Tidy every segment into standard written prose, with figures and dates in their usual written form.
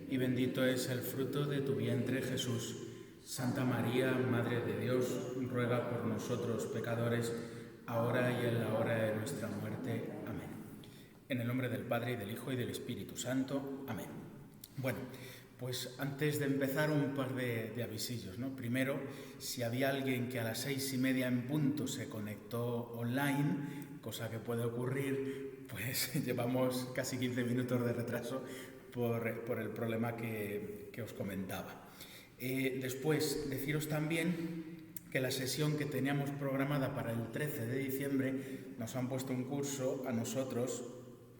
y bendito es el fruto de tu vientre, Jesús. Santa María, Madre de Dios, ruega por nosotros pecadores, ahora y en la hora de nuestra muerte. Amén. En el nombre del Padre, y del Hijo, y del Espíritu Santo. Amén. Bueno, pues antes de empezar un par de avisillos, ¿no? Primero, si había alguien que a las 6:30 en punto se conectó online, cosa que puede ocurrir, pues llevamos casi 15 minutos de retraso por el problema que os comentaba. Después, deciros también que la sesión que teníamos programada para el 13 de diciembre nos han puesto un curso a nosotros.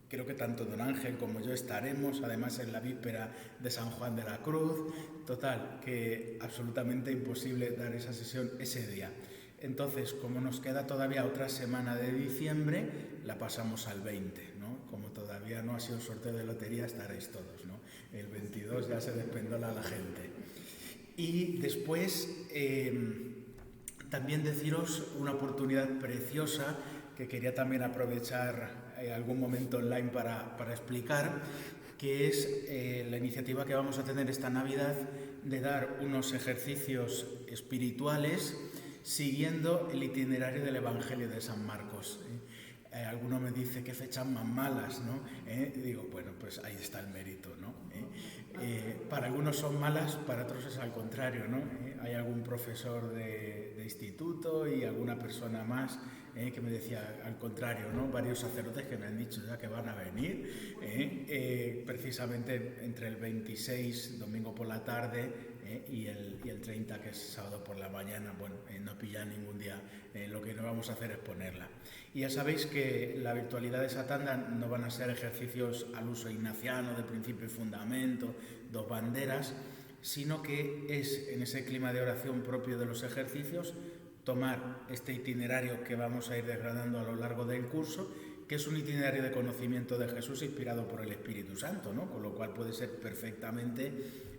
Creo que tanto don Ángel como yo estaremos, además en la víspera de San Juan de la Cruz. Total, que absolutamente imposible dar esa sesión ese día. Entonces, como nos queda todavía otra semana de diciembre, la pasamos al 20, ¿no? Como todavía no ha sido el sorteo de lotería, estaréis todos, ¿no? El 22 ya se despendola la gente. Y después, también deciros una oportunidad preciosa que quería también aprovechar algún momento online para explicar, que es la iniciativa que vamos a tener esta Navidad de dar unos ejercicios espirituales siguiendo el itinerario del Evangelio de San Marcos. Alguno me dice qué fechas más malas, ¿no? Digo, bueno, pues ahí está el mérito, ¿no? Para algunos son malas, para otros es al contrario, ¿no? Hay algún profesor de instituto y alguna persona más que me decía al contrario, ¿no? Varios sacerdotes que me han dicho ya que van a venir, precisamente entre el 26, domingo por la tarde, y el 30, que es sábado por la mañana. Bueno, no pilla ningún día, lo que no vamos a hacer es ponerla. Y ya sabéis que la virtualidad de esa tanda no van a ser ejercicios al uso ignaciano de principio y fundamento, dos banderas, sino que es en ese clima de oración propio de los ejercicios tomar este itinerario que vamos a ir desgranando a lo largo del curso, que es un itinerario de conocimiento de Jesús inspirado por el Espíritu Santo, ¿no? Con lo cual puede ser perfectamente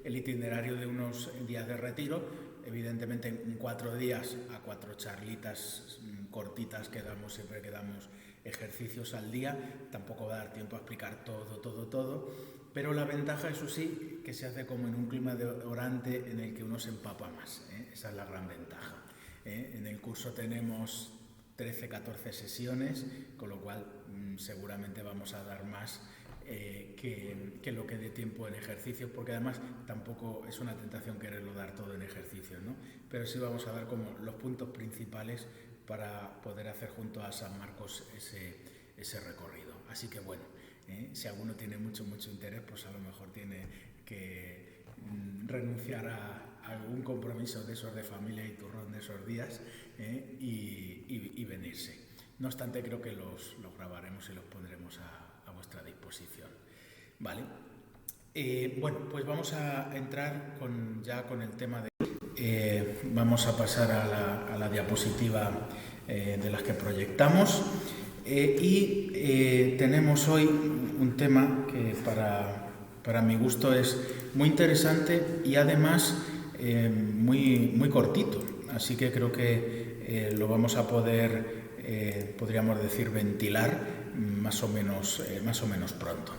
el itinerario de unos días de retiro, evidentemente en 4 días a 4 charlitas cortitas que damos, siempre que damos ejercicios al día. Tampoco va a dar tiempo a explicar todo, pero la ventaja, eso sí, que se hace como en un clima de orante en el que uno se empapa más, esa es la gran ventaja. En el curso tenemos 13-14 sesiones, con lo cual seguramente vamos a dar más que lo que dé tiempo en ejercicios, porque además tampoco es una tentación quererlo dar todo en ejercicios, ¿no? Pero sí vamos a dar como los puntos principales para poder hacer junto a San Marcos ese recorrido. Así que bueno, si alguno tiene mucho interés, pues a lo mejor tiene que renunciar a algún compromiso de esos de familia y turrón de esos días, y venirse. No obstante, creo que los grabaremos y los pondremos a vuestra disposición. ¿Vale? Bueno, pues vamos a entrar ya con el tema de... vamos a pasar a la diapositiva de las que proyectamos, y tenemos hoy un tema que para mi gusto es muy interesante y además muy cortito, así que creo que lo vamos a poder, podríamos decir, ventilar más o menos pronto.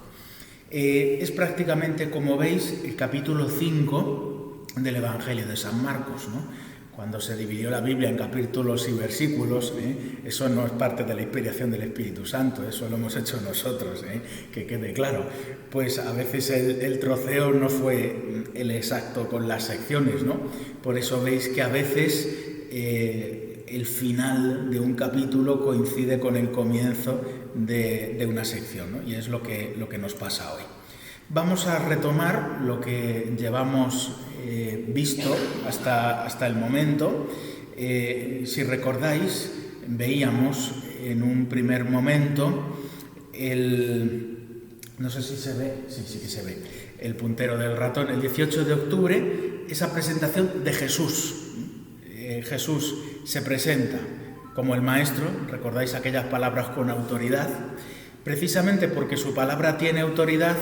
Es prácticamente, como veis, el capítulo 5 del Evangelio de San Marcos, ¿no? Cuando se dividió la Biblia en capítulos y versículos, eso no es parte de la inspiración del Espíritu Santo, eso lo hemos hecho nosotros, que quede claro. Pues a veces el troceo no fue el exacto con las secciones, ¿no? Por eso veis que a veces el final de un capítulo coincide con el comienzo de una sección, ¿no? Y es lo que nos pasa hoy. Vamos a retomar lo que llevamos visto hasta el momento. Si recordáis, veíamos en un primer momento no sé si se ve, sí que se ve, el puntero del ratón, el 18 de octubre, esa presentación de Jesús. Jesús se presenta como el Maestro, recordáis aquellas palabras con autoridad, precisamente porque su palabra tiene autoridad.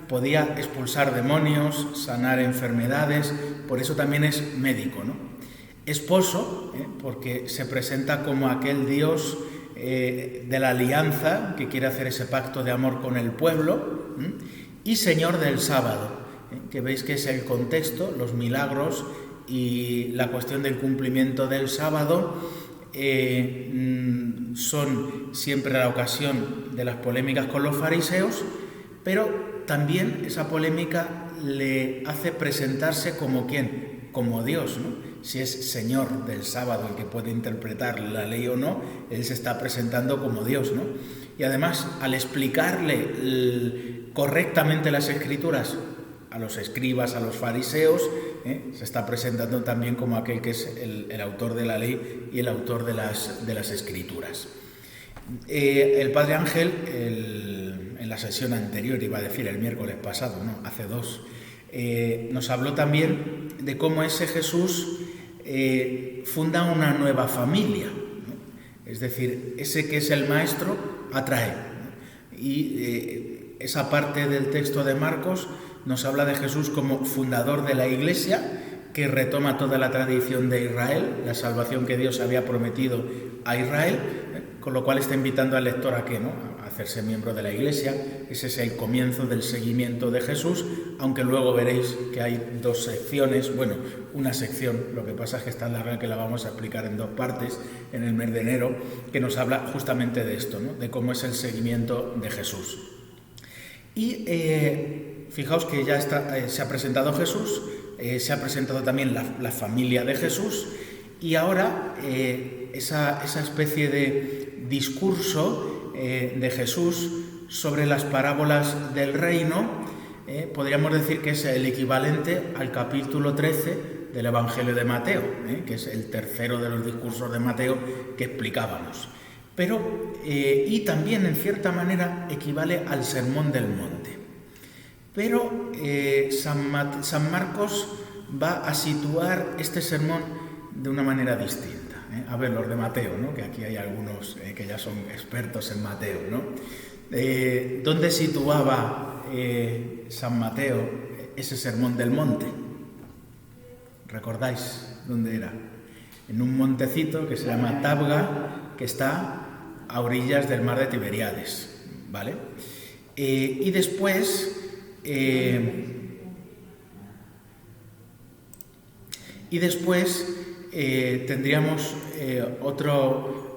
Podía expulsar demonios, sanar enfermedades, por eso también es médico, ¿no? Esposo, porque se presenta como aquel Dios de la alianza que quiere hacer ese pacto de amor con el pueblo, y Señor del sábado, que veis que es el contexto, los milagros y la cuestión del cumplimiento del sábado son siempre la ocasión de las polémicas con los fariseos, pero también esa polémica le hace presentarse como ¿quién? Como Dios, ¿no? Si es Señor del sábado el que puede interpretar la ley o no, Él se está presentando como Dios, ¿no? Y además, al explicarle correctamente las Escrituras a los escribas, a los fariseos, se está presentando también como aquel que es el autor de la ley y el autor de las Escrituras. El Padre Ángel, en la sesión anterior, iba a decir el miércoles pasado, no, hace 2, nos habló también de cómo ese Jesús funda una nueva familia, ¿no? Es decir, ese que es el maestro atrae, ¿no? Y esa parte del texto de Marcos nos habla de Jesús como fundador de la Iglesia, que retoma toda la tradición de Israel, la salvación que Dios había prometido a Israel, con lo cual está invitando al lector a que, ¿no?, a hacerse miembro de la Iglesia. Ese es el comienzo del seguimiento de Jesús, aunque luego veréis que hay 2 secciones, bueno, una sección, lo que pasa es que es tan larga que la vamos a explicar en 2 partes en el mes de enero, que nos habla justamente de esto, ¿no?, de cómo es el seguimiento de Jesús. Y fijaos que ya se ha presentado Jesús, se ha presentado también la familia de Jesús, y ahora esa especie de discurso de Jesús sobre las parábolas del reino, podríamos decir que es el equivalente al capítulo 13 del Evangelio de Mateo, que es el tercero de los discursos de Mateo que explicábamos. Pero, y también en cierta manera equivale al Sermón del Monte. Pero San Marcos va a situar este sermón de una manera distinta. A ver, los de Mateo, ¿no?, que aquí hay algunos que ya son expertos en Mateo, ¿no? ¿Dónde situaba San Mateo ese Sermón del Monte? ¿Recordáis dónde era? En un montecito que se llama Tabga, que está a orillas del mar de Tiberíades, ¿vale? Y después tendríamos otro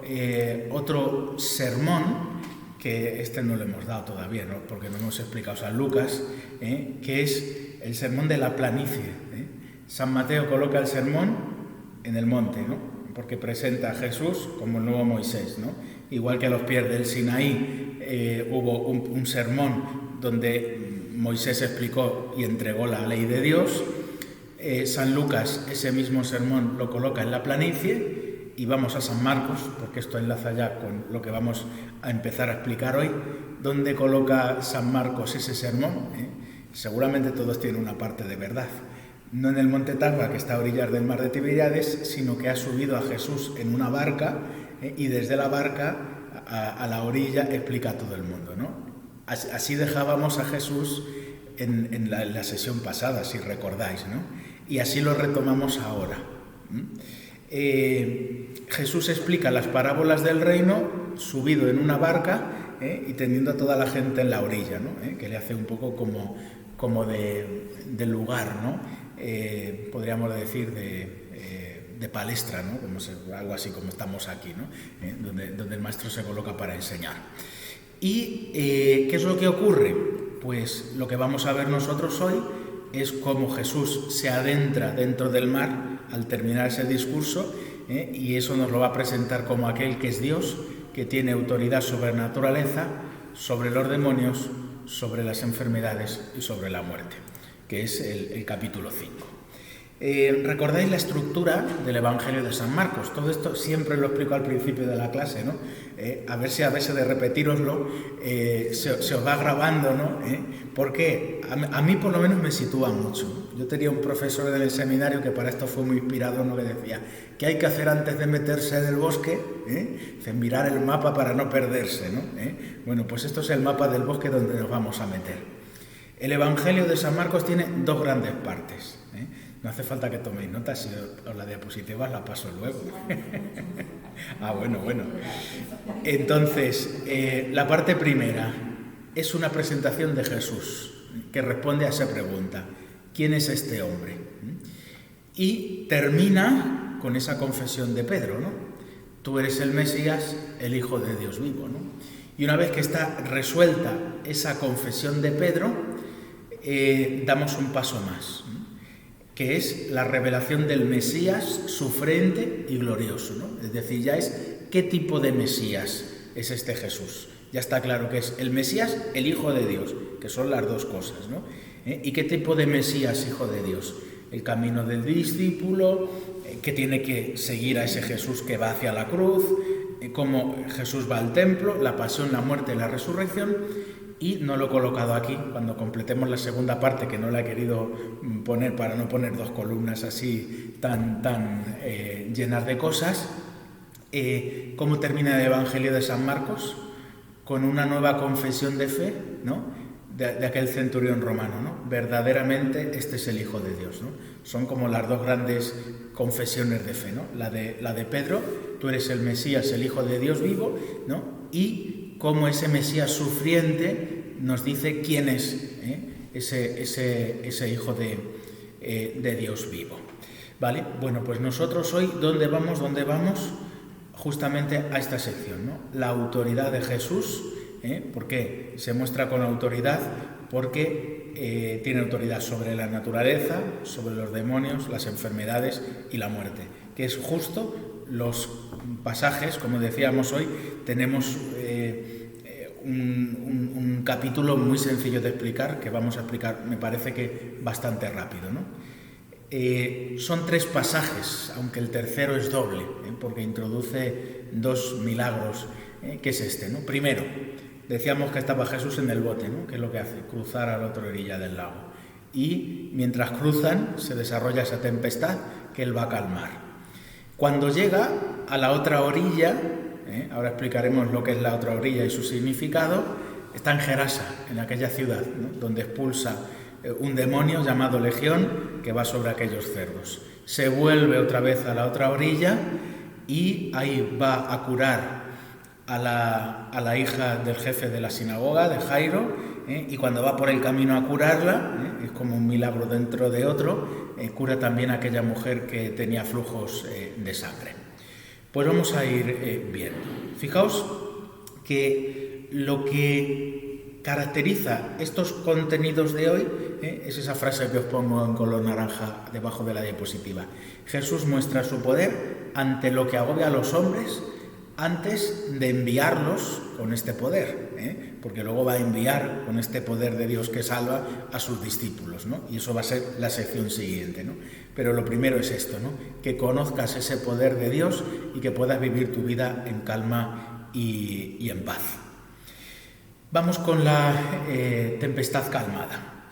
sermón, que este no lo hemos dado todavía, ¿no?, porque no hemos explicado San Lucas, que es el sermón de la planicie. San Mateo coloca el sermón en el monte, ¿no?, porque presenta a Jesús como el nuevo Moisés, ¿no? Igual que a los pies del Sinaí hubo un sermón donde Moisés explicó y entregó la ley de Dios. San Lucas ese mismo sermón lo coloca en la planicie, y vamos a San Marcos, porque esto enlaza ya con lo que vamos a empezar a explicar hoy. ¿Dónde coloca San Marcos ese sermón? Seguramente todos tienen una parte de verdad. No en el monte Tabga, que está a orillas del mar de Tiberíades, sino que ha subido a Jesús en una barca, y desde la barca a la orilla explica a todo el mundo, ¿no? Así dejábamos a Jesús en la sesión pasada, si recordáis, ¿no? Y así lo retomamos ahora. Jesús explica las parábolas del reino subido en una barca, y teniendo a toda la gente en la orilla, ¿no? Que le hace un poco como de lugar, ¿no? Podríamos decir de palestra, ¿no? Algo así como estamos aquí, ¿no? Donde el maestro se coloca para enseñar. ¿Y qué es lo que ocurre? Pues lo que vamos a ver nosotros hoy es cómo Jesús se adentra dentro del mar al terminar ese discurso, y eso nos lo va a presentar como aquel que es Dios, que tiene autoridad sobre la naturaleza, sobre los demonios, sobre las enfermedades y sobre la muerte, que es el capítulo 5. ¿Recordáis la estructura del Evangelio de San Marcos? Todo esto siempre lo explico al principio de la clase, ¿no? A ver si a veces de repetíroslo se os va grabando, ¿no? Porque a mí por lo menos me sitúa mucho. Yo tenía un profesor en el seminario que para esto fue muy inspirador, ¿no?, que decía, ¿qué hay que hacer antes de meterse en el bosque? Mirar el mapa para no perderse, ¿no? Bueno, pues esto es el mapa del bosque donde nos vamos a meter. El Evangelio de San Marcos tiene 2 grandes partes. No hace falta que toméis notas, si os la diapositiva la paso luego. Bueno. Entonces, la parte primera, es una presentación de Jesús que responde a esa pregunta: ¿quién es este hombre? Y termina con esa confesión de Pedro, ¿no? Tú eres el Mesías, el Hijo de Dios vivo, ¿no? Y una vez que está resuelta esa confesión de Pedro, damos un paso más, ¿no? Que es la revelación del Mesías sufriente y glorioso, ¿no? Es decir, ya es qué tipo de Mesías es este Jesús. Ya está claro que es el Mesías, el Hijo de Dios, que son las dos cosas, ¿no? ¿Y qué tipo de Mesías, Hijo de Dios? El camino del discípulo, que tiene que seguir a ese Jesús que va hacia la cruz, cómo Jesús va al templo, la pasión, la muerte y la resurrección. Y no lo he colocado aquí, cuando completemos la segunda parte, que no la he querido poner para no poner dos columnas así tan llenas de cosas. ¿Cómo termina el Evangelio de San Marcos? Con una nueva confesión de fe, ¿no? de aquel centurión romano, ¿no? Verdaderamente este es el Hijo de Dios, ¿no? Son como las dos grandes confesiones de fe, ¿no? La de Pedro, tú eres el Mesías, el Hijo de Dios vivo, ¿no? Y cómo ese Mesías sufriente nos dice quién es ese Hijo de Dios vivo. ¿Vale? Bueno, pues nosotros hoy, ¿dónde vamos? Justamente a esta sección, ¿no? La autoridad de Jesús. ¿Por qué se muestra con autoridad? Porque tiene autoridad sobre la naturaleza, sobre los demonios, las enfermedades y la muerte, que es justo los pasajes, como decíamos hoy, tenemos un capítulo muy sencillo de explicar, que vamos a explicar, me parece que bastante rápido, ¿no? Son 3 pasajes, aunque el tercero es doble, porque introduce 2 milagros, que es este, ¿no? Primero, decíamos que estaba Jesús en el bote, ¿no? ¿Qué es lo que hace? Cruzar a la otra orilla del lago. Y mientras cruzan se desarrolla esa tempestad que él va a calmar. Cuando llega a la otra orilla, ahora explicaremos lo que es la otra orilla y su significado, está en Gerasa, en aquella ciudad, ¿no? Donde expulsa un demonio llamado Legión que va sobre aquellos cerdos. Se vuelve otra vez a la otra orilla y ahí va a curar a la hija del jefe de la sinagoga, de Jairo, y cuando va por el camino a curarla, es como un milagro dentro de otro, cura también a aquella mujer que tenía flujos de sangre. Pues vamos a ir viendo. Fijaos que lo que caracteriza estos contenidos de hoy es esa frase que os pongo en color naranja debajo de la diapositiva. Jesús muestra su poder ante lo que agobia a los hombres antes de enviarlos con este poder, porque luego va a enviar con este poder de Dios que salva a sus discípulos, ¿no? Y eso va a ser la sección siguiente, ¿no? Pero lo primero es esto, ¿no? Que conozcas ese poder de Dios y que puedas vivir tu vida en calma y en paz. Vamos con la tempestad calmada.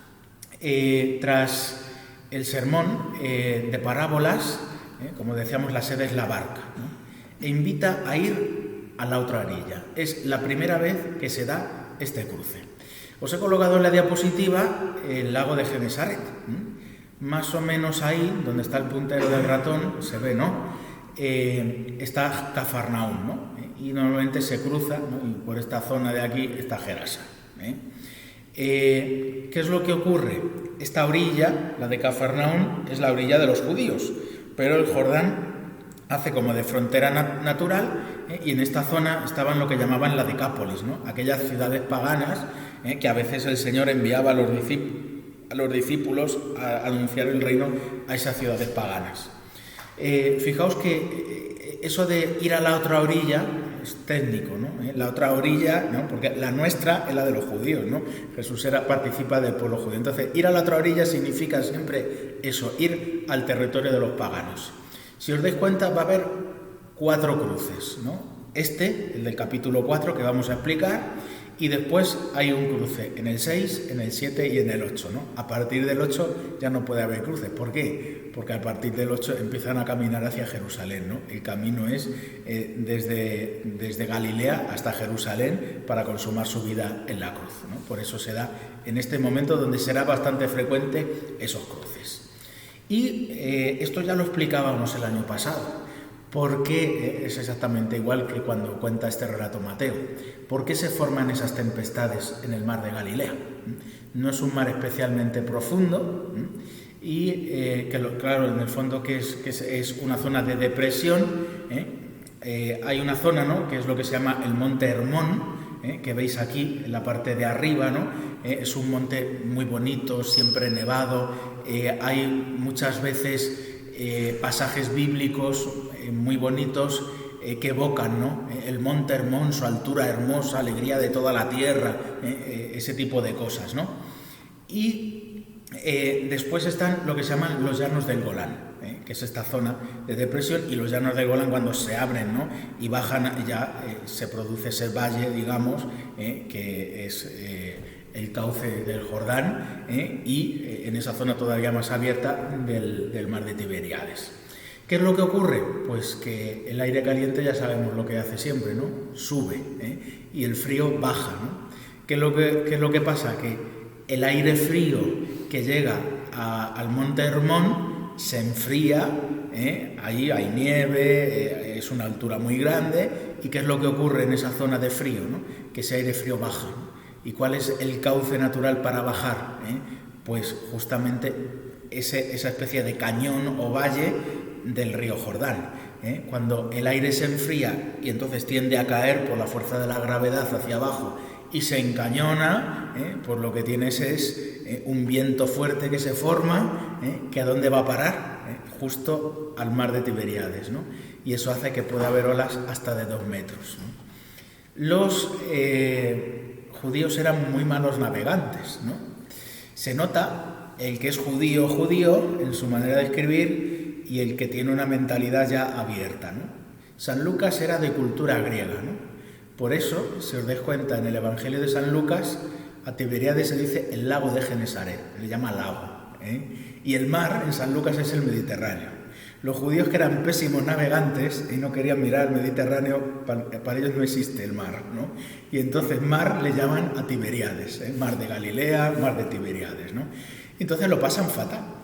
Tras el sermón de parábolas, como decíamos, la sede es la barca, ¿no? E invita a ir a la otra orilla. Es la primera vez que se da este cruce. Os he colocado en la diapositiva el lago de Genesaret. Más o menos ahí, donde está el puntero del ratón, se ve, ¿no? Está Cafarnaúm, ¿no? Y normalmente se cruza, ¿no? Y por esta zona de aquí está Gerasa. ¿Qué es lo que ocurre? Esta orilla, la de Cafarnaúm, es la orilla de los judíos, pero el Jordán hace como de frontera natural, y en esta zona estaban lo que llamaban la Decápolis, ¿no? Aquellas ciudades paganas que a veces el Señor enviaba a los discípulos a anunciar el reino a esas ciudades paganas. Fijaos que eso de ir a la otra orilla es técnico, ¿no? La otra orilla, ¿no? Porque la nuestra es la de los judíos, ¿no? Jesús participa del pueblo judío. Entonces, ir a la otra orilla significa siempre eso, ir al territorio de los paganos. Si os dais cuenta, va a haber 4 cruces, ¿no? El del capítulo 4, que vamos a explicar, y después hay un cruce en el 6, en el 7 y en el 8, ¿no? A partir del 8 ya no puede haber cruces. ¿Por qué? Porque a partir del 8 empiezan a caminar hacia Jerusalén, ¿no? El camino es desde Galilea hasta Jerusalén para consumar su vida en la cruz, ¿no? Por eso se da en este momento donde será bastante frecuente esos cruces. Y esto ya lo explicábamos el año pasado. porque es exactamente igual que cuando cuenta este relato Mateo. ¿Por qué se forman esas tempestades en el mar de Galilea? No es un mar especialmente profundo y, claro, en el fondo que es una zona de depresión. Hay una zona, ¿no?, que es lo que se llama el monte Hermón, que veis aquí en la parte de arriba, ¿no? Es un monte muy bonito, siempre nevado. Hay muchas veces pasajes bíblicos muy bonitos que evocan, ¿no?, el monte Hermón, su altura hermosa, alegría de toda la tierra, ese tipo de cosas, ¿no? Y después están lo que se llaman los llanos del Golán, que es esta zona de depresión, y los llanos del Golán cuando se abren, ¿no?, y bajan ya se produce ese valle, digamos, que es el cauce del Jordán, y en esa zona todavía más abierta del mar de Tiberíades. ¿Qué es lo que ocurre? Pues que el aire caliente ya sabemos lo que hace siempre, ¿no? Sube, y el frío baja, ¿no? ¿Qué es lo que pasa? Que el aire frío que llega al monte Hermón se enfría, ahí hay nieve, es una altura muy grande. ¿Y qué es lo que ocurre en esa zona de frío, ¿no? Que ese aire frío baja, ¿no? ¿Y cuál es el cauce natural para bajar? Pues justamente esa especie de cañón o valle del río Jordán. Cuando el aire se enfría y entonces tiende a caer por la fuerza de la gravedad hacia abajo y se encañona, pues lo que tienes es un viento fuerte que se forma, que ¿a dónde va a parar? Justo al mar de Tiberíades, ¿no? Y eso hace que pueda haber olas hasta de 2 metros, ¿no? Los judíos eran muy malos navegantes, ¿no? Se nota el que es judío en su manera de escribir y el que tiene una mentalidad ya abierta, ¿no? San Lucas era de cultura griega, ¿no? Por eso, si os dais cuenta, en el Evangelio de San Lucas, a Tiberíades se dice el lago de Genesaret, le llama lago, y el mar en San Lucas es el Mediterráneo. Los judíos, que eran pésimos navegantes y no querían mirar el Mediterráneo, para ellos no existe el mar, ¿no? Y entonces mar le llaman a Tiberíades, mar de Galilea, mar de Tiberíades, ¿no? Entonces lo pasan fatal.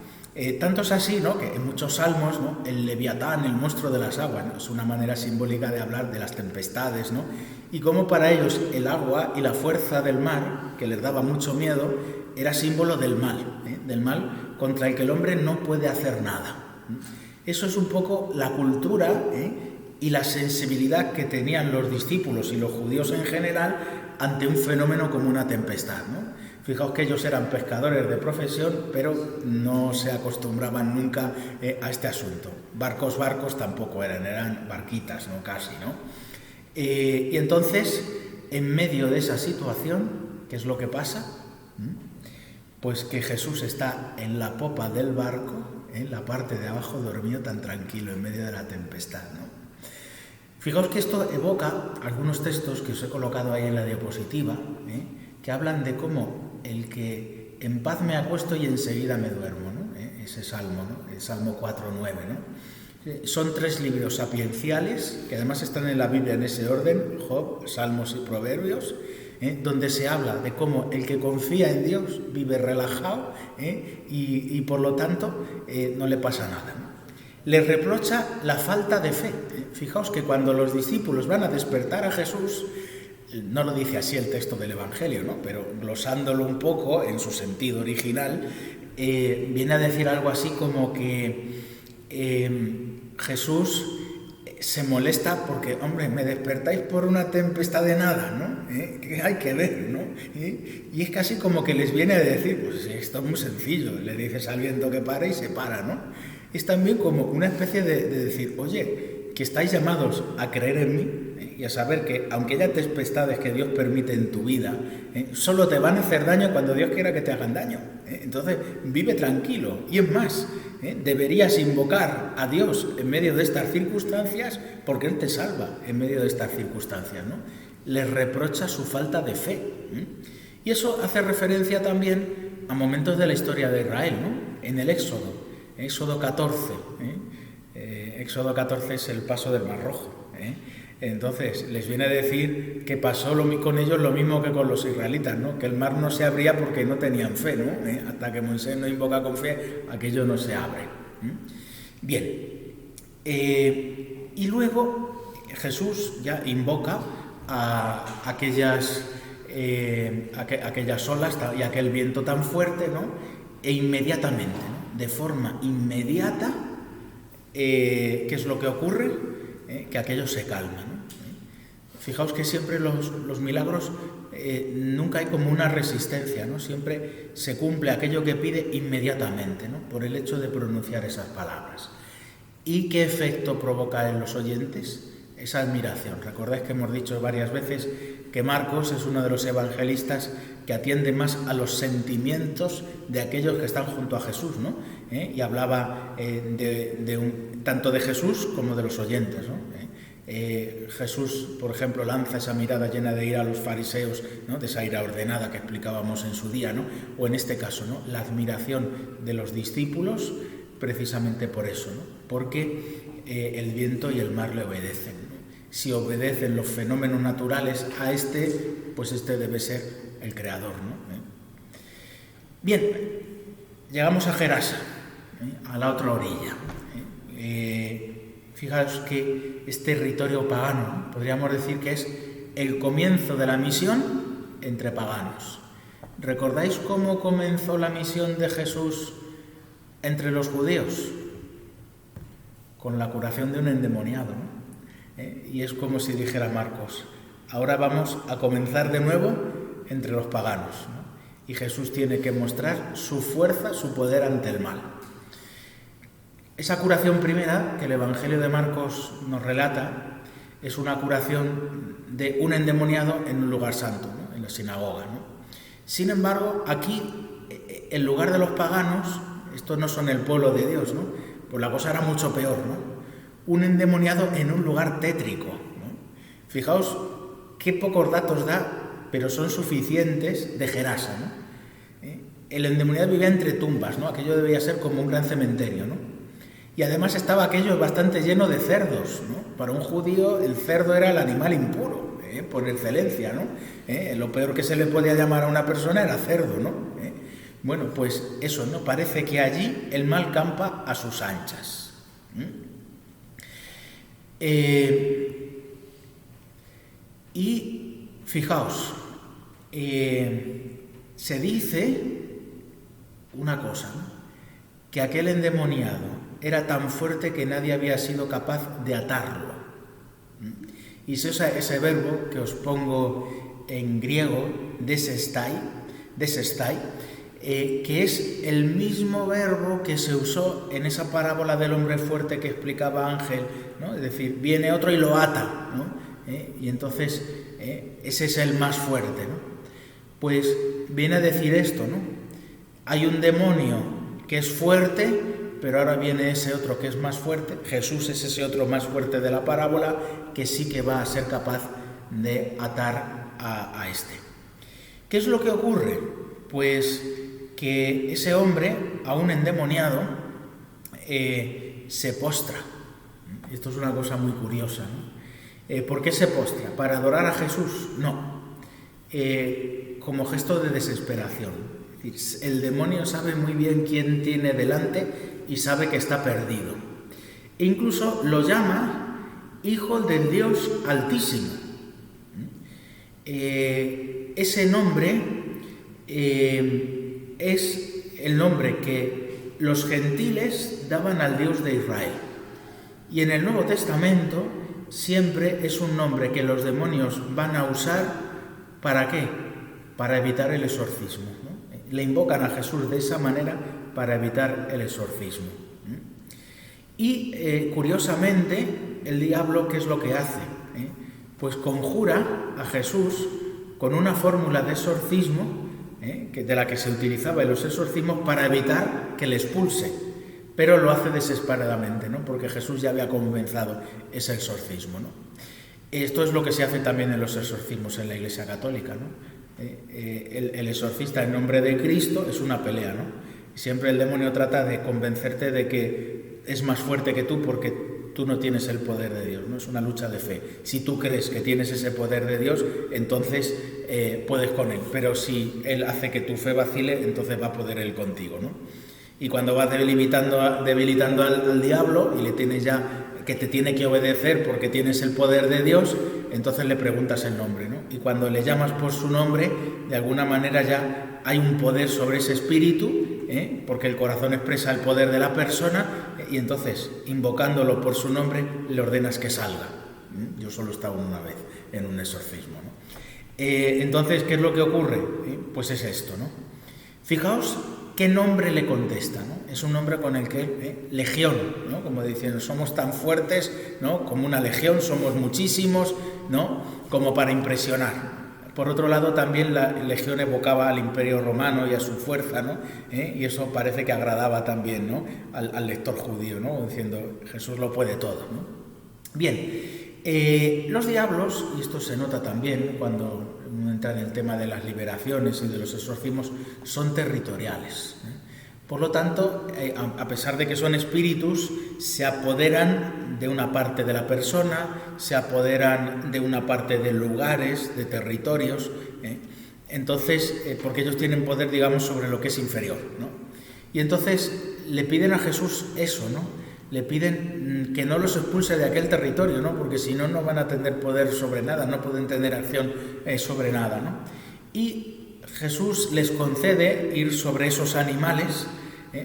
Tanto es así, ¿no?, que en muchos salmos, ¿no?, el leviatán, el monstruo de las aguas, ¿no?, es una manera simbólica de hablar de las tempestades, ¿no? Y como para ellos el agua y la fuerza del mar, que les daba mucho miedo, era símbolo del mal contra el que el hombre no puede hacer nada. Eso es un poco la cultura y la sensibilidad que tenían los discípulos y los judíos en general ante un fenómeno como una tempestad, ¿no? Fijaos que ellos eran pescadores de profesión, pero no se acostumbraban nunca a este asunto. Barcos tampoco eran barquitas, ¿no?, casi, ¿no? Y entonces, en medio de esa situación, ¿qué es lo que pasa? Pues que Jesús está en la popa del barco, en la parte de abajo, dormido tan tranquilo en medio de la tempestad, ¿no? Fijaos que esto evoca algunos textos que os he colocado ahí en la diapositiva, que hablan de cómo el que en paz me acuesto y enseguida me duermo, ¿no? Ese salmo, ¿no?, el Salmo 4:9, ¿no? Son 3 libros sapienciales, que además están en la Biblia en ese orden, Job, Salmos y Proverbios, donde se habla de cómo el que confía en Dios vive relajado, y por lo tanto no le pasa nada, ¿no? Les reprocha la falta de fe. Fijaos que cuando los discípulos van a despertar a Jesús, no lo dice así el texto del Evangelio, ¿no?, pero glosándolo un poco en su sentido original, viene a decir algo así como que Jesús se molesta porque, hombre, me despertáis por una tempestad de nada, ¿no? Que hay que ver, ¿no? Y es casi como que les viene a decir, pues esto es muy sencillo, le dices al viento que pare y se para, ¿no? Es también como una especie de decir, oye, que estáis llamados a creer en mí, y a saber que, aunque haya tempestades que Dios permite en tu vida, solo te van a hacer daño cuando Dios quiera que te hagan daño. Entonces, vive tranquilo. Y es más, deberías invocar a Dios en medio de estas circunstancias, porque Él te salva en medio de estas circunstancias, ¿no? Les reprocha su falta de fe. Y eso hace referencia también a momentos de la historia de Israel, ¿no? En el Éxodo 14. Éxodo 14 es el paso del Mar Rojo. Entonces, les viene a decir que pasó con ellos lo mismo que con los israelitas, ¿no? Que el mar no se abría porque no tenían fe, ¿no? Hasta que Moisés no invoca con fe, aquello no se abre. Bien, Y luego Jesús ya invoca a aquellas olas y aquel viento tan fuerte, ¿no? E inmediatamente, ¿no? De forma inmediata, ¿qué es lo que ocurre? Que aquello se calma, ¿no? Fijaos que siempre los milagros nunca hay como una resistencia, ¿no? Siempre se cumple aquello que pide inmediatamente, ¿no? Por el hecho de pronunciar esas palabras. ¿Y qué efecto provoca en los oyentes? Esa admiración. Recordáis que hemos dicho varias veces que Marcos es uno de los evangelistas que atiende más a los sentimientos de aquellos que están junto a Jesús, ¿no? Y hablaba tanto de Jesús como de los oyentes, ¿no? Jesús, por ejemplo, lanza esa mirada llena de ira a los fariseos, ¿no? De esa ira ordenada que explicábamos en su día, ¿no? O en este caso, ¿no? La admiración de los discípulos precisamente por eso, ¿no? Porque el viento y el mar le obedecen, ¿no? Si obedecen los fenómenos naturales a pues este debe ser el creador, ¿no? Bien, llegamos a Gerasa, a la otra orilla. Fijaos que es territorio pagano, ¿no? Podríamos decir que es el comienzo de la misión entre paganos. ¿Recordáis cómo comenzó la misión de Jesús entre los judíos? Con la curación de un endemoniado, ¿no? Y es como si dijera Marcos, ahora vamos a comenzar de nuevo entre los paganos, ¿no? Y Jesús tiene que mostrar su fuerza, su poder ante el mal. Esa curación primera que el Evangelio de Marcos nos relata es una curación de un endemoniado en un lugar santo, ¿no? En la sinagoga, ¿no? Sin embargo, aquí, en lugar de los paganos, estos no son el pueblo de Dios, ¿no? Pues la cosa era mucho peor, ¿no? Un endemoniado en un lugar tétrico, ¿no? Fijaos qué pocos datos da, pero son suficientes de Gerasa, ¿no? El endemoniado vivía entre tumbas, ¿no? Aquello debía ser como un gran cementerio, ¿no? Y además estaba aquello bastante lleno de cerdos, ¿no? Para un judío el cerdo era el animal impuro, por excelencia, ¿no? Lo peor que se le podía llamar a una persona era cerdo, ¿no? Bueno, pues eso, ¿no? Parece que allí el mal campa a sus anchas. Y fijaos, se dice una cosa, ¿no? Que aquel endemoniado era tan fuerte que nadie había sido capaz de atarlo. Y ese verbo que os pongo en griego, desestai, que es el mismo verbo que se usó en esa parábola del hombre fuerte que explicaba Ángel, ¿no? Es decir, viene otro y lo ata, ¿no? Y entonces ese es el más fuerte, ¿no? Pues viene a decir esto, ¿no? Hay un demonio que es fuerte, pero ahora viene ese otro que es más fuerte. Jesús es ese otro más fuerte de la parábola que sí que va a ser capaz de atar a este. ¿Qué es lo que ocurre? Pues que ese hombre, aún endemoniado, se postra. Esto es una cosa muy curiosa, ¿no? ¿Por qué se postra? ¿Para adorar a Jesús? No. Como gesto de desesperación. Es decir, el demonio sabe muy bien quién tiene delante y sabe que está perdido. E incluso lo llama Hijo del Dios Altísimo. Ese nombre es el nombre que los gentiles daban al Dios de Israel. Y en el Nuevo Testamento siempre es un nombre que los demonios van a usar, ¿para qué? Para evitar el exorcismo, ¿no? Le invocan a Jesús de esa manera para evitar el exorcismo. Y curiosamente, el diablo, ¿qué es lo que hace? Pues conjura a Jesús con una fórmula de exorcismo, de la que se utilizaba en los exorcismos para evitar que le expulse, pero lo hace desesperadamente, ¿no? Porque Jesús ya había comenzado ese exorcismo, ¿no? Esto es lo que se hace también en los exorcismos en la Iglesia Católica, ¿no? El exorcista en nombre de Cristo es una pelea, ¿no? Siempre el demonio trata de convencerte de que es más fuerte que tú porque tú no tienes el poder de Dios, ¿no? Es una lucha de fe. Si tú crees que tienes ese poder de Dios, entonces puedes con él, pero si él hace que tu fe vacile, entonces va a poder él contigo, ¿no? Y cuando vas debilitando al diablo y le tienes ya que te tiene que obedecer porque tienes el poder de Dios, entonces le preguntas el nombre, ¿no? Y cuando le llamas por su nombre, de alguna manera ya hay un poder sobre ese espíritu, porque el corazón expresa el poder de la persona, y entonces, invocándolo por su nombre, le ordenas que salga. Yo solo he estado una vez en un exorcismo, ¿no? Entonces, ¿qué es lo que ocurre? Pues es esto, ¿no? Fijaos qué nombre le contesta, ¿no? Es un nombre con el que, legión, ¿no? Como diciendo, somos tan fuertes, ¿no? Como una legión, somos muchísimos, ¿no? Como para impresionar. Por otro lado, también la legión evocaba al Imperio Romano y a su fuerza, ¿no? Y eso parece que agradaba también, ¿no? al lector judío, ¿no? Diciendo, Jesús lo puede todo, ¿no? Bien, los diablos, y esto se nota también cuando uno entra en el tema de las liberaciones y de los exorcismos, son territoriales. Por lo tanto, a pesar de que son espíritus, se apoderan de una parte de la persona, se apoderan de una parte de lugares, de territorios, entonces, porque ellos tienen poder, digamos, sobre lo que es inferior, ¿no? Y entonces le piden a Jesús eso, ¿no? Le piden que no los expulse de aquel territorio, ¿no? Porque si no, no van a tener poder sobre nada, no pueden tener acción sobre nada, ¿no? Y Jesús les concede ir sobre esos animales,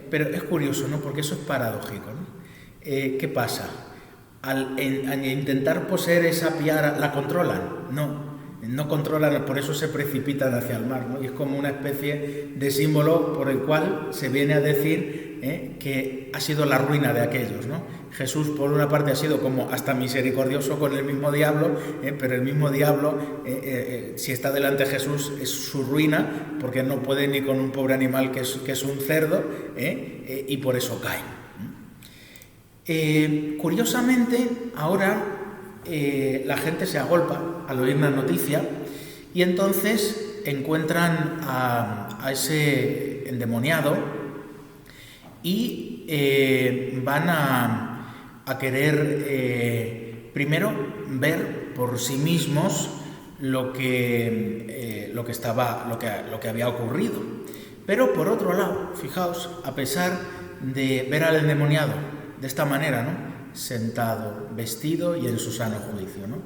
pero es curioso, ¿no? Porque eso es paradójico, ¿no? ¿Qué pasa? Al intentar poseer esa piara, ¿la controlan? No controlan, por eso se precipitan hacia el mar, ¿no? Y es como una especie de símbolo por el cual se viene a decir que ha sido la ruina de aquellos, ¿no? Jesús, por una parte, ha sido como hasta misericordioso con el mismo diablo, pero el mismo diablo, si está delante de Jesús, es su ruina, porque no puede ni con un pobre animal que es un cerdo, y por eso cae. Curiosamente, ahora la gente se agolpa al oír una noticia y entonces encuentran a ese endemoniado y van a querer primero ver por sí mismos lo que había ocurrido. Pero por otro lado, fijaos, a pesar de ver al endemoniado de esta manera, ¿no? Sentado, vestido y en su sano juicio, ¿no?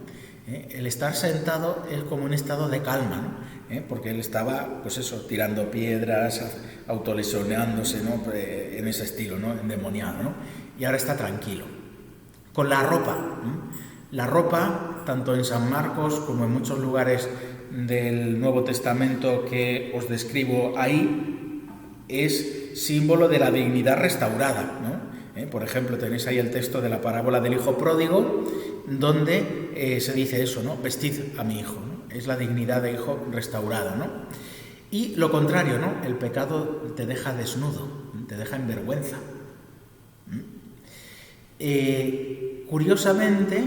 El estar sentado es como un estado de calma, ¿no? Porque él estaba, pues eso, tirando piedras, autolesionándose, ¿no? En ese estilo, ¿no? Endemoniado, ¿no? Y ahora está tranquilo. Con la ropa, la ropa, tanto en San Marcos como en muchos lugares del Nuevo Testamento que os describo ahí, es símbolo de la dignidad restaurada, ¿no? Por ejemplo, tenéis ahí el texto de la parábola del hijo pródigo, donde se dice eso, ¿no? Vestid a mi hijo, ¿no? Es la dignidad de hijo restaurada, ¿no? Y lo contrario, ¿no? El pecado te deja desnudo, te deja en vergüenza. Curiosamente,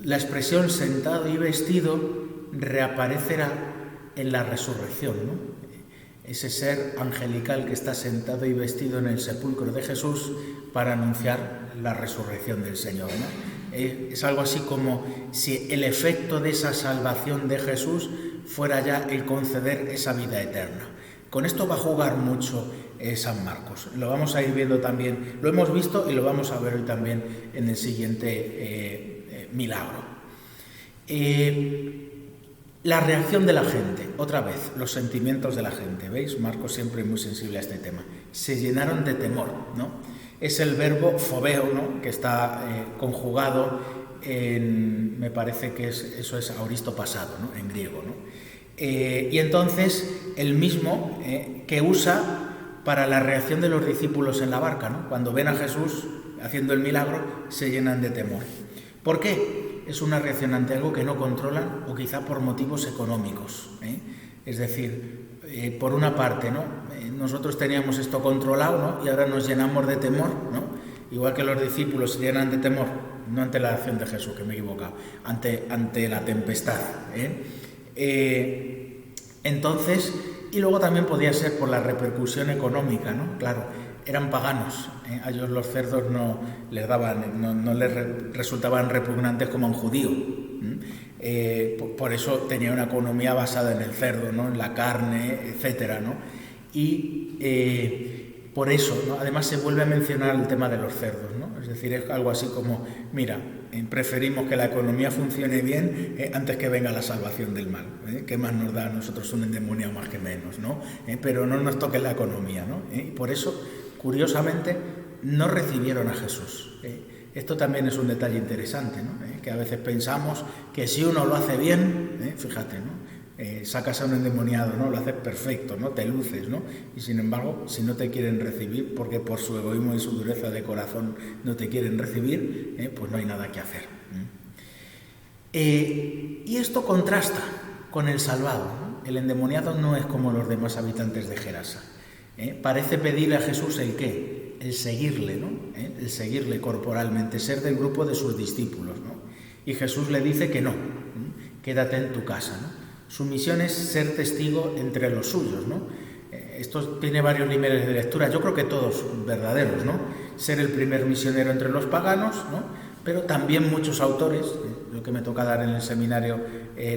la expresión sentado y vestido reaparecerá en la resurrección, ¿no? Ese ser angelical que está sentado y vestido en el sepulcro de Jesús para anunciar la resurrección del Señor, ¿no? Es algo así como si el efecto de esa salvación de Jesús fuera ya el conceder esa vida eterna. Con esto va a jugar mucho San Marcos. Lo vamos a ir viendo también, lo hemos visto y lo vamos a ver hoy también en el siguiente milagro. La reacción de la gente, otra vez, los sentimientos de la gente, ¿veis? Marcos siempre es muy sensible a este tema. Se llenaron de temor, ¿no? Es el verbo fobeo, ¿no? Que está conjugado en, me parece que eso es aoristo pasado, ¿no? En griego, ¿no? Y entonces el mismo que usa para la reacción de los discípulos en la barca, ¿no? Cuando ven a Jesús haciendo el milagro, se llenan de temor. ¿Por qué? Es una reacción ante algo que no controlan o quizá por motivos económicos, Es decir, por una parte, ¿no? Nosotros teníamos esto controlado, ¿no? Y ahora nos llenamos de temor, ¿no? Igual que los discípulos se llenan de temor, no ante la acción de Jesús, que me he equivocado, ante la tempestad, Entonces, y luego también podía ser por la repercusión económica, ¿no? Claro, eran paganos, a ellos los cerdos no les resultaban repugnantes como a un judío. Por eso tenía una economía basada en el cerdo, ¿no? En la carne, etcétera, ¿no? Y por eso, ¿no? Además se vuelve a mencionar el tema de los cerdos, ¿no? Es decir, es algo así como, mira, preferimos que la economía funcione bien antes que venga la salvación del mal. ¿Qué más nos da a nosotros un endemoniado más que menos, ¿no? Pero no nos toque la economía, ¿no? Y por eso, curiosamente, no recibieron a Jesús. Esto también es un detalle interesante, ¿no? Que a veces pensamos que si uno lo hace bien, fíjate, ¿no? Sacas a un endemoniado, ¿no? Lo haces perfecto, ¿no? Te luces, ¿no? Y sin embargo, si no te quieren recibir, porque por su egoísmo y su dureza de corazón no te quieren recibir, pues no hay nada que hacer. Y esto contrasta con el salvado, ¿no? El endemoniado no es como los demás habitantes de Gerasa. Parece pedirle a Jesús el qué, el seguirle, ¿no? El seguirle corporalmente, ser del grupo de sus discípulos, ¿no? Y Jesús le dice que no, quédate en tu casa, ¿no? Su misión es ser testigo entre los suyos, ¿no? Esto tiene varios niveles de lectura, yo creo que todos verdaderos, ¿no? Ser el primer misionero entre los paganos, ¿no? Pero también muchos autores, lo que me toca dar en el seminario,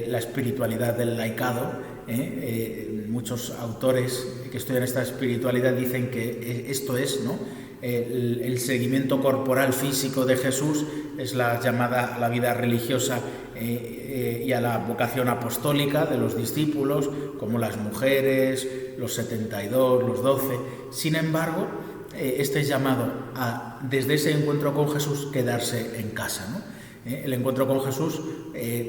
la espiritualidad del laicado, muchos autores que estudian esta espiritualidad dicen que esto es, ¿no? El seguimiento corporal físico de Jesús es la llamada a la vida religiosa y a la vocación apostólica de los discípulos, como las mujeres, los 72, los 12. Sin embargo, este es llamado a, desde ese encuentro con Jesús, quedarse en casa, ¿no? El encuentro con Jesús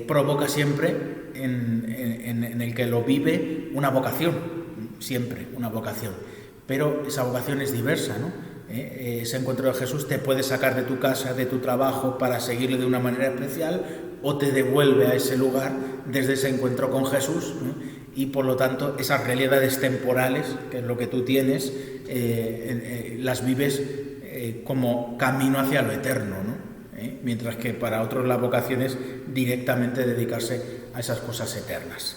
provoca siempre en el que lo vive una vocación, siempre una vocación, pero esa vocación es diversa, ¿no? Ese encuentro de Jesús te puede sacar de tu casa, de tu trabajo, para seguirle de una manera especial, o te devuelve a ese lugar desde ese encuentro con Jesús, ¿no? Y por lo tanto esas realidades temporales, que es lo que tú tienes, las vives como camino hacia lo eterno, ¿no? Mientras que para otros la vocación es directamente dedicarse a esas cosas eternas.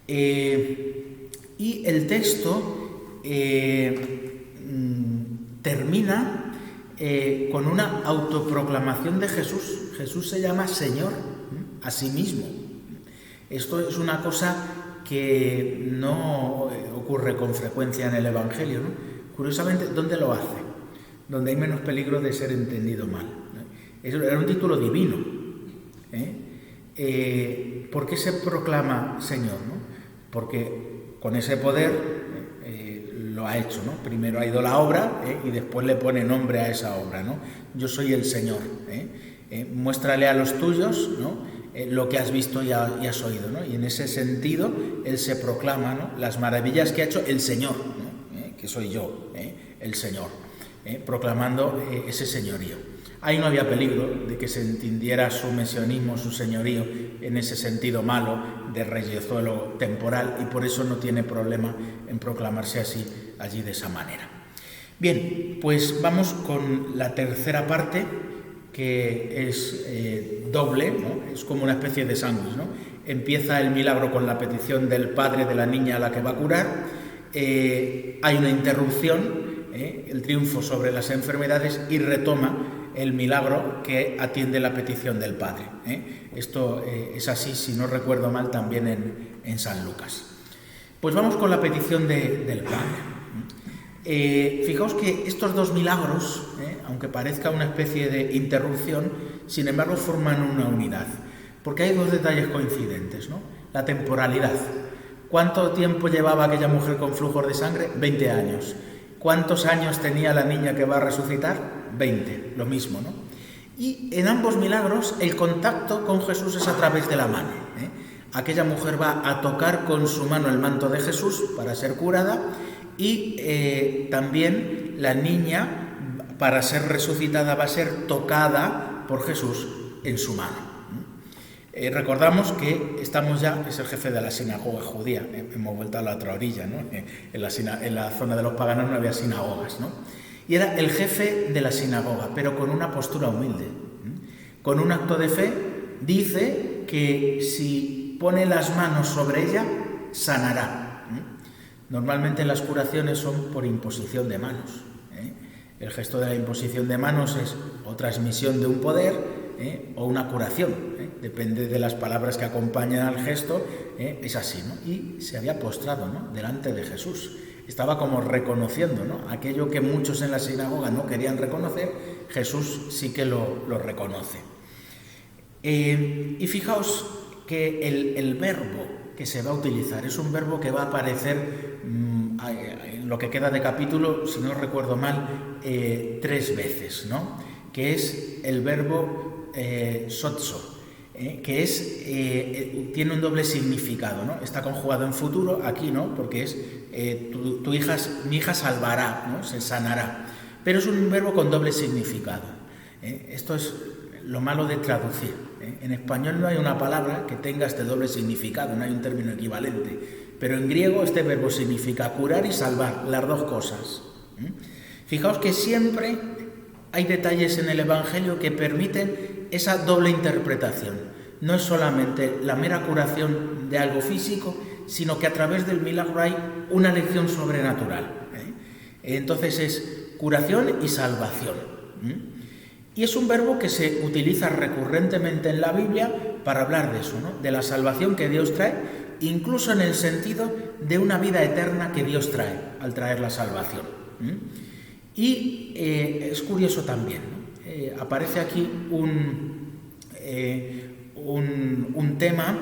Y el texto termina con una autoproclamación de Jesús. Jesús se llama Señor a sí mismo. Esto es una cosa que no ocurre con frecuencia en el Evangelio, ¿no? Curiosamente, ¿dónde lo hace? Donde hay menos peligro de ser entendido mal, ¿no? Era un título divino. ¿Por qué se proclama Señor, ¿no? Porque con ese poder lo ha hecho, ¿no? Primero ha ido la obra y después le pone nombre a esa obra, ¿no? Yo soy el Señor. Muéstrale a los tuyos, ¿no? Lo que has visto y has oído, ¿no? Y en ese sentido Él se proclama, ¿no? Las maravillas que ha hecho el Señor, ¿no? Que soy yo, el Señor, proclamando ese señorío. Ahí no había peligro de que se entendiera su mesionismo, su señorío, en ese sentido malo de reyezuelo temporal, y por eso no tiene problema en proclamarse así allí de esa manera. Bien, pues vamos con la tercera parte, que es doble, ¿no? Es como una especie de sándwich, ¿no? Empieza el milagro con la petición del padre de la niña a la que va a curar, hay una interrupción, el triunfo sobre las enfermedades, y retoma el milagro que atiende la petición del padre. Esto es así, si no recuerdo mal, también en San Lucas. Pues vamos con la petición del padre. Fijaos que estos dos milagros, aunque parezca una especie de interrupción, sin embargo forman una unidad, porque hay dos detalles coincidentes, ¿no? La temporalidad. ¿Cuánto tiempo llevaba aquella mujer con flujos de sangre? 20 años. ¿Cuántos años tenía la niña que va a resucitar? 20, lo mismo, ¿no? Y en ambos milagros el contacto con Jesús es a través de la mano. Aquella mujer va a tocar con su mano el manto de Jesús para ser curada, y también la niña, para ser resucitada, va a ser tocada por Jesús en su mano. Recordamos que estamos ya, es el jefe de la sinagoga judía, hemos vuelto a la otra orilla, ¿no? En la zona de los paganos no había sinagogas, ¿no? Y era el jefe de la sinagoga, pero con una postura humilde. Con un acto de fe, dice que si pone las manos sobre ella, sanará. Normalmente las curaciones son por imposición de manos. El gesto de la imposición de manos es o transmisión de un poder o una curación. Depende de las palabras que acompañan al gesto, es así, ¿no? Y se había postrado, ¿no?, delante de Jesús. Estaba como reconociendo, ¿no? Aquello que muchos en la sinagoga no querían reconocer, Jesús sí que lo reconoce. Y fijaos que el verbo que se va a utilizar es un verbo que va a aparecer en lo que queda de capítulo, si no recuerdo mal, 3 veces, ¿no? Que es el verbo sozo, que tiene un doble significado, ¿no? Está conjugado en futuro, aquí no, porque es mi hija salvará, ¿no? Se sanará. Pero es un verbo con doble significado. Esto es lo malo de traducir. En español no hay una palabra que tenga este doble significado, no hay un término equivalente. Pero en griego este verbo significa curar y salvar, las dos cosas. Fijaos que siempre hay detalles en el Evangelio que permiten esa doble interpretación. No es solamente la mera curación de algo físico, sino que a través del milagro hay una lección sobrenatural. Entonces es curación y salvación. Y es un verbo que se utiliza recurrentemente en la Biblia para hablar de eso, ¿no? De la salvación que Dios trae, incluso en el sentido de una vida eterna que Dios trae al traer la salvación. Y es curioso también, ¿no? Aparece aquí un tema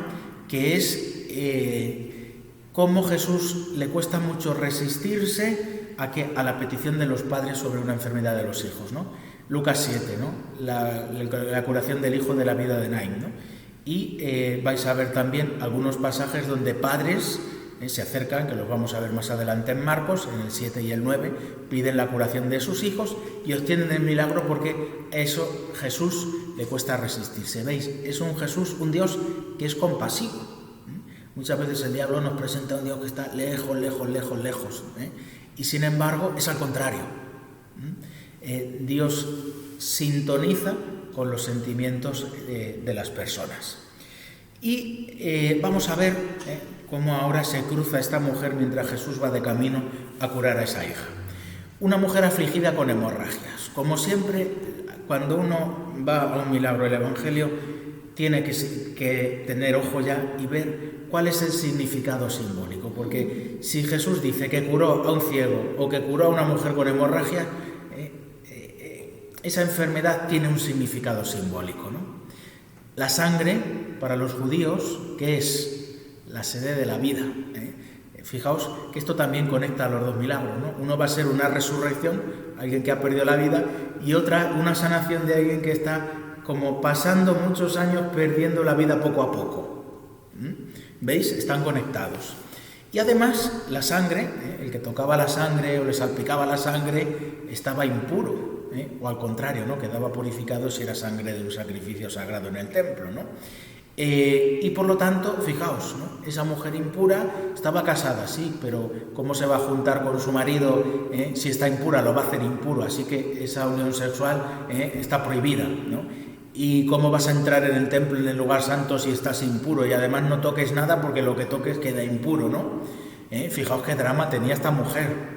que es cómo Jesús le cuesta mucho resistirse a la petición de los padres sobre una enfermedad de los hijos, ¿no? Lucas 7, ¿no? La curación del hijo de la viuda de Naín, ¿no? Y vais a ver también algunos pasajes donde padres se acercan, que los vamos a ver más adelante en Marcos, en el 7 y el 9, piden la curación de sus hijos y obtienen el milagro porque eso Jesús le cuesta resistirse. ¿Veis? Es un Jesús, un Dios que es compasivo. Muchas veces el diablo nos presenta un Dios que está lejos, lejos, lejos, lejos. Y sin embargo es al contrario. Dios sintoniza con los sentimientos de las personas. Y vamos a ver cómo ahora se cruza esta mujer mientras Jesús va de camino a curar a esa hija. Una mujer afligida con hemorragias. Como siempre, cuando uno va a un milagro del Evangelio, tiene que tener ojo ya y ver cuál es el significado simbólico. Porque si Jesús dice que curó a un ciego o que curó a una mujer con hemorragia, esa enfermedad tiene un significado simbólico, ¿no? La sangre, para los judíos, que es la sede de la vida. Fijaos que esto también conecta a los dos milagros, ¿no? Uno va a ser una resurrección, alguien que ha perdido la vida, y otra una sanación de alguien que está como pasando muchos años perdiendo la vida poco a poco. ¿Veis? Están conectados. Y además la sangre, el que tocaba la sangre o le salpicaba la sangre, estaba impuro. O al contrario, ¿no? Quedaba purificado si era sangre de un sacrificio sagrado en el templo, ¿no? Y por lo tanto, fijaos, ¿no? Esa mujer impura estaba casada, sí, pero ¿cómo se va a juntar con su marido? Si está impura, lo va a hacer impuro, así que esa unión sexual está prohibida, ¿no? ¿Y cómo vas a entrar en el templo, en el lugar santo, si estás impuro? Y además no toques nada porque lo que toques queda impuro, ¿no? Fijaos qué drama tenía esta mujer.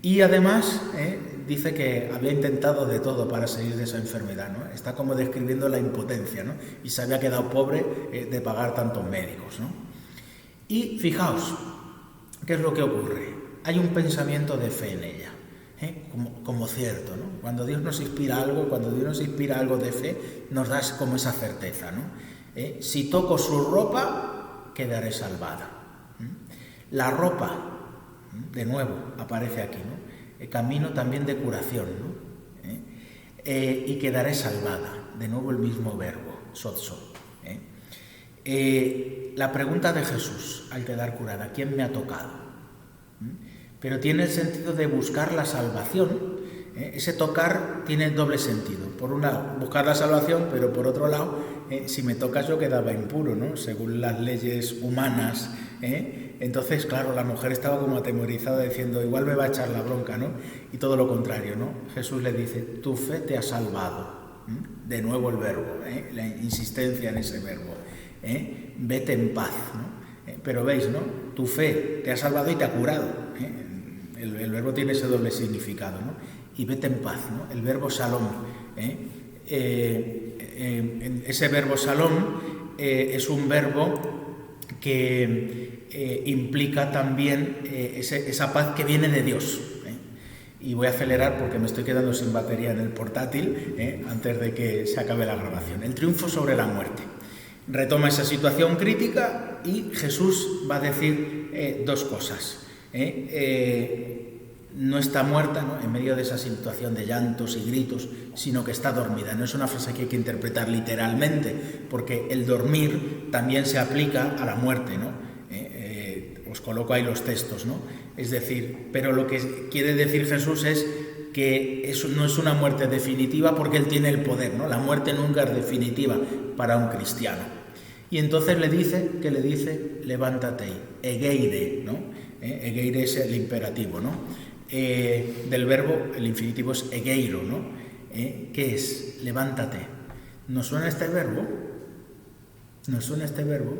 Y además dice que había intentado de todo para salir de esa enfermedad, ¿no? Está como describiendo la impotencia, ¿no? Y se había quedado pobre de pagar tantos médicos, ¿no? Y fijaos, ¿qué es lo que ocurre? Hay un pensamiento de fe en ella, como cierto, ¿no? Cuando Dios nos inspira algo, cuando Dios nos inspira algo de fe, nos da como esa certeza, ¿no? Si toco su ropa, quedaré salvada. La ropa, de nuevo, aparece aquí, ¿no? Camino también de curación, ¿no? Y quedaré salvada, de nuevo el mismo verbo, sozo. La pregunta de Jesús al quedar curada, ¿quién me ha tocado? Pero tiene el sentido de buscar la salvación. Ese tocar tiene doble sentido. Por un lado, buscar la salvación, pero por otro lado, si me tocas yo quedaba impuro, ¿no? Según las leyes humanas. Entonces, claro, la mujer estaba como atemorizada diciendo, igual me va a echar la bronca, ¿no? Y todo lo contrario, ¿no? Jesús le dice, tu fe te ha salvado. De nuevo el verbo, la insistencia en ese verbo. Vete en paz, ¿no? Pero veis, ¿no? Tu fe te ha salvado y te ha curado. El verbo tiene ese doble significado, ¿no? Y vete en paz, ¿no? El verbo shalom. Ese verbo shalom es un verbo que implica también esa paz que viene de Dios. Y voy a acelerar porque me estoy quedando sin batería en el portátil antes de que se acabe la grabación. El triunfo sobre la muerte. Retoma esa situación crítica y Jesús va a decir dos cosas. No está muerta, ¿no?, en medio de esa situación de llantos y gritos, sino que está dormida. No es una frase que hay que interpretar literalmente, porque el dormir también se aplica a la muerte, ¿no? Os coloco ahí los textos, ¿no? Es decir, pero lo que quiere decir Jesús es que eso no es una muerte definitiva porque Él tiene el poder, ¿no? La muerte nunca es definitiva para un cristiano. Y entonces le dice, levántate, egeire, ¿no? Egeire es el imperativo, ¿no? Del verbo, el infinitivo es egeiro, ¿no? ¿Qué es? Levántate. ¿Nos suena este verbo? ¿Nos suena este verbo?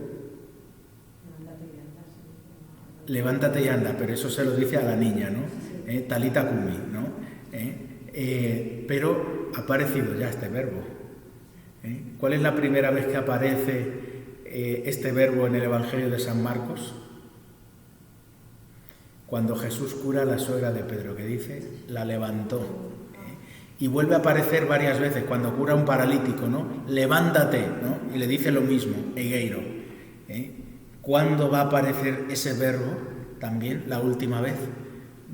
Levántate y anda, pero eso se lo dice a la niña, ¿no? Talita cumi, ¿no? Pero ha aparecido ya este verbo. ¿Cuál es la primera vez que aparece este verbo en el Evangelio de San Marcos? Cuando Jesús cura a la suegra de Pedro, que dice, la levantó. Y vuelve a aparecer varias veces cuando cura a un paralítico, ¿no? Levántate, ¿no? Y le dice lo mismo, egeiro. ¿Cuándo va a aparecer ese verbo? También la última vez,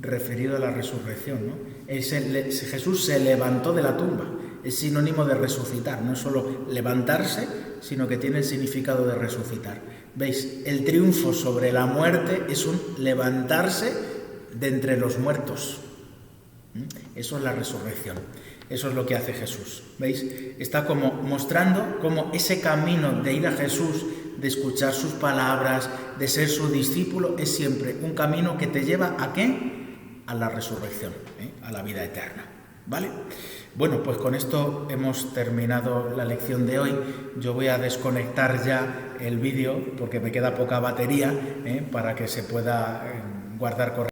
referido a la resurrección, ¿no? Jesús se levantó de la tumba, es sinónimo de resucitar, no es solo levantarse, sino que tiene el significado de resucitar. ¿Veis? El triunfo sobre la muerte es un levantarse de entre los muertos. Eso es la resurrección. Eso es lo que hace Jesús. ¿Veis? Está como mostrando cómo ese camino de ir a Jesús, de escuchar sus palabras, de ser su discípulo, es siempre un camino que te lleva ¿a qué? A la resurrección, a la vida eterna. ¿Vale? Bueno, pues con esto hemos terminado la lección de hoy. Yo voy a desconectar ya el vídeo porque me queda poca batería para que se pueda guardar correctamente.